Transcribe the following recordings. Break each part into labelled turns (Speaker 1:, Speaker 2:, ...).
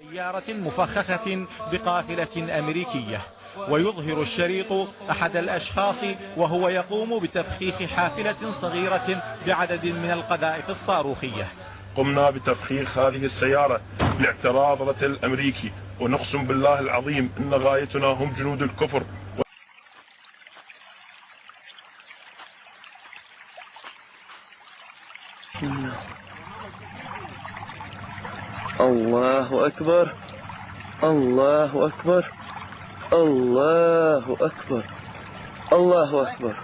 Speaker 1: سيارة مفخخة بقافلة أمريكية، ويظهر الشريط أحد الأشخاص وهو يقوم بتفخيخ حافلة صغيرة بعدد من القذائف الصاروخية.
Speaker 2: قمنا بتفخيخ هذه السيارة لاعتراض رتل الأمريكي، ونقسم بالله العظيم إن غايتنا هم جنود الكفر.
Speaker 3: الله أكبر، الله أكبر، الله أكبر، الله أكبر،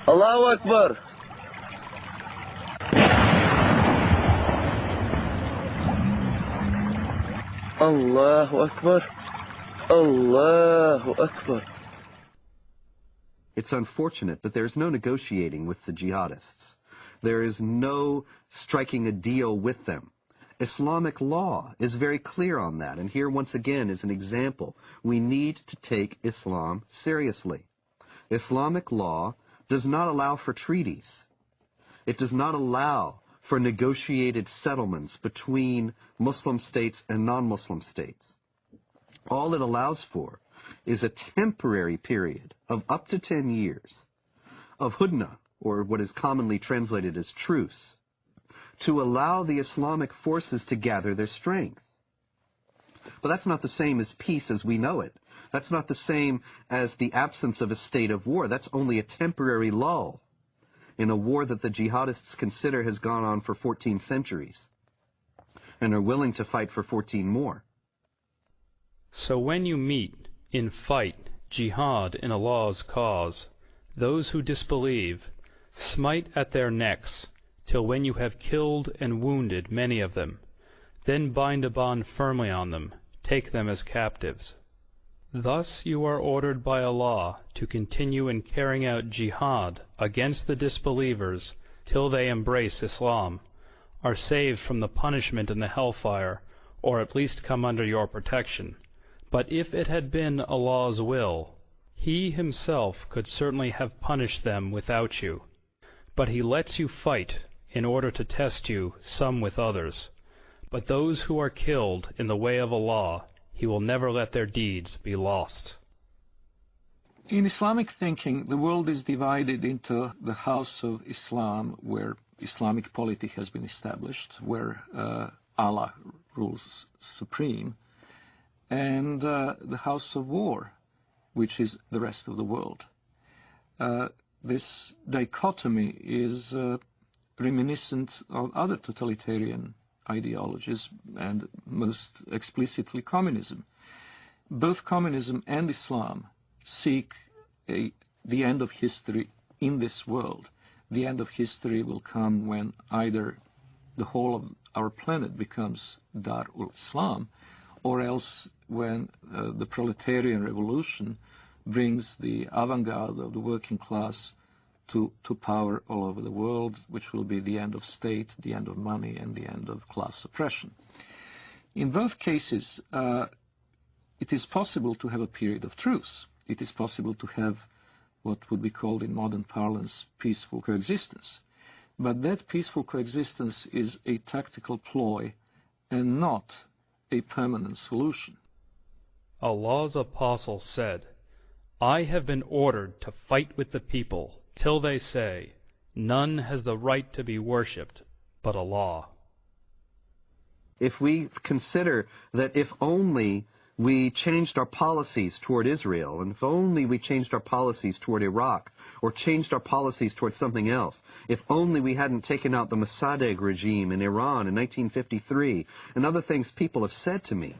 Speaker 3: الله أكبر. الله أكبر، الله أكبر.
Speaker 4: It's unfortunate, but there's no negotiating with the jihadists. There is no striking a deal with them. Islamic law is very clear on that, and here once again is an example. We need to take Islam seriously. Islamic law does not allow for treaties. It does not allow for negotiated settlements between Muslim states and non-Muslim states. All it allows for is a temporary period of up to 10 years of hudna, or what is commonly translated as truce, to allow the Islamic forces to gather their strength. But that's not the same as peace as we know it. That's not the same as the absence of a state of war. That's only a temporary lull in a war that the jihadists consider has gone on for 14 centuries and are willing to fight for 14 more.
Speaker 5: So when you meet in fight, jihad in Allah's cause, those who disbelieve, smite at their necks, till when you have killed and wounded many of them, then bind a bond firmly on them, take them as captives. Thus you are ordered by Allah to continue in carrying out jihad against the disbelievers till they embrace Islam, are saved from the punishment in the hellfire, or at least come under your protection. But if it had been Allah's will, He Himself could certainly have punished them without you. But He lets you fight in order to test you, some with others. But those who are killed in the way of Allah, He will never let their deeds be lost.
Speaker 6: In Islamic thinking, the world is divided into the house of Islam, where Islamic polity has been established, where Allah rules supreme, and the house of war, which is the rest of the world. This dichotomy is reminiscent of other totalitarian ideologies, and most explicitly communism. Both communism and Islam seek the end of history in this world. The end of history will come when either the whole of our planet becomes Dar-ul Islam, or else when the proletarian revolution brings the avant-garde of the working class to power all over the world, which will be the end of state, the end of money, and the end of class oppression. In both cases, it is possible to have a period of truce. It is possible to have what would be called in modern parlance peaceful coexistence. But that peaceful coexistence is a tactical ploy and not a permanent solution.
Speaker 5: Allah's apostle said, I have been ordered to fight with the people till they say, none has the right to be worshipped but Allah.
Speaker 4: If we consider that if only we changed our policies toward Israel, and if only we changed our policies toward Iraq, or changed our policies toward something else, if only we hadn't taken out the Mossadegh regime in Iran in 1953, and other things people have said to me,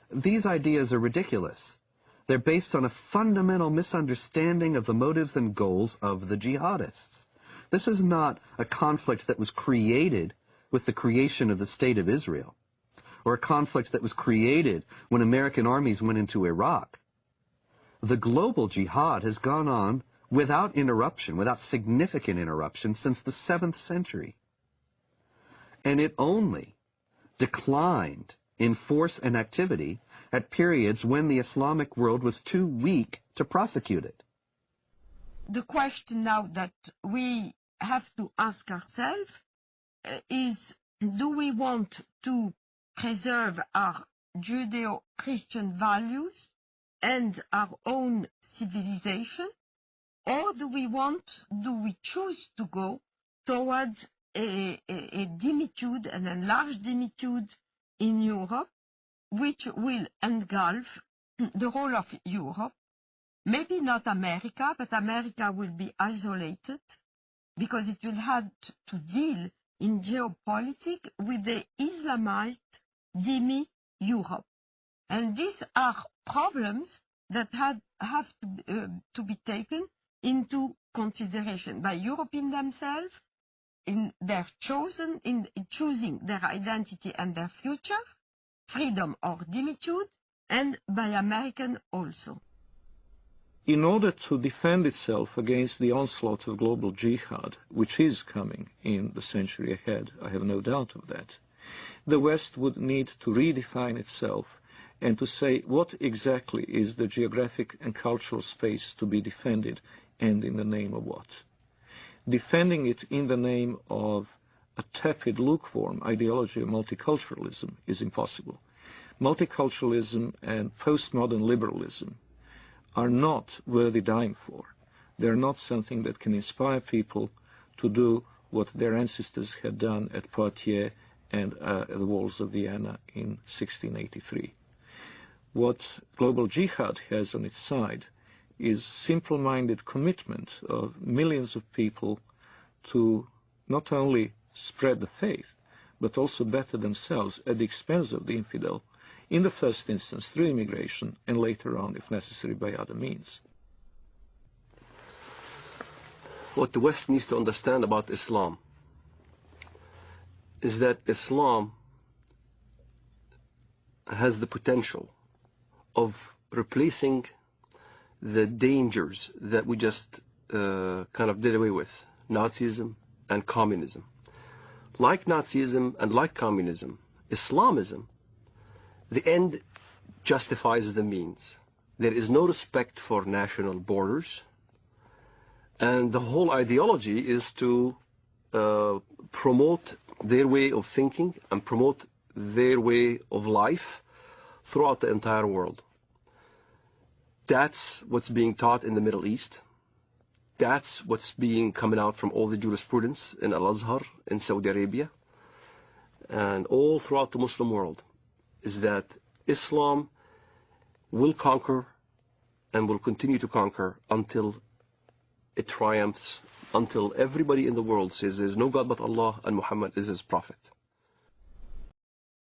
Speaker 4: these ideas are ridiculous. They're based on a fundamental misunderstanding of the motives and goals of the jihadists. This is not a conflict that was created with the creation of the State of Israel, or a conflict that was created when American armies went into Iraq. The global jihad has gone on without interruption, without significant interruption, since the 7th century. And it only declined in force and activity at periods when the Islamic world was too weak to prosecute it.
Speaker 7: The question now that we have to ask ourselves is, do we want to preserve our Judeo-Christian values and our own civilization, or do we choose to go towards a dimitude, an enlarged dimitude in Europe, which will engulf the whole of Europe? Maybe not America, but America will be isolated because it will have to deal in geopolitics with the Islamized demi-Europe. And these are problems that have to be taken into consideration by Europeans themselves in choosing their identity and their future, freedom or dimitude, and by Americans also.
Speaker 6: In order to defend itself against the onslaught of global jihad, which is coming in the century ahead, I have no doubt of that, the West would need to redefine itself and to say what exactly is the geographic and cultural space to be defended and in the name of what. Defending it in the name of a tepid, lukewarm ideology of multiculturalism is impossible. Multiculturalism and postmodern liberalism are not worthy dying for. They're not something that can inspire people to do what their ancestors had done at Poitiers and at the walls of Vienna in 1683. What global jihad has on its side is simple-minded commitment of millions of people to not only spread the faith, but also better themselves at the expense of the infidel, in the first instance through immigration, and later on, if necessary, by other means.
Speaker 8: What the West needs to understand about Islam is that Islam has the potential of replacing the dangers that we just kind of did away with, Nazism and communism. Like Nazism and like communism, Islamism, the end justifies the means. There is no respect for national borders, and the whole ideology is to promote their way of thinking and promote their way of life throughout the entire world. That's what's being taught in the Middle East. That's what's being coming out from all the jurisprudence in Al-Azhar in Saudi Arabia and all throughout the Muslim world, is that Islam will conquer and will continue to conquer until it triumphs, until everybody in the world says there's no God but Allah and Muhammad is his prophet.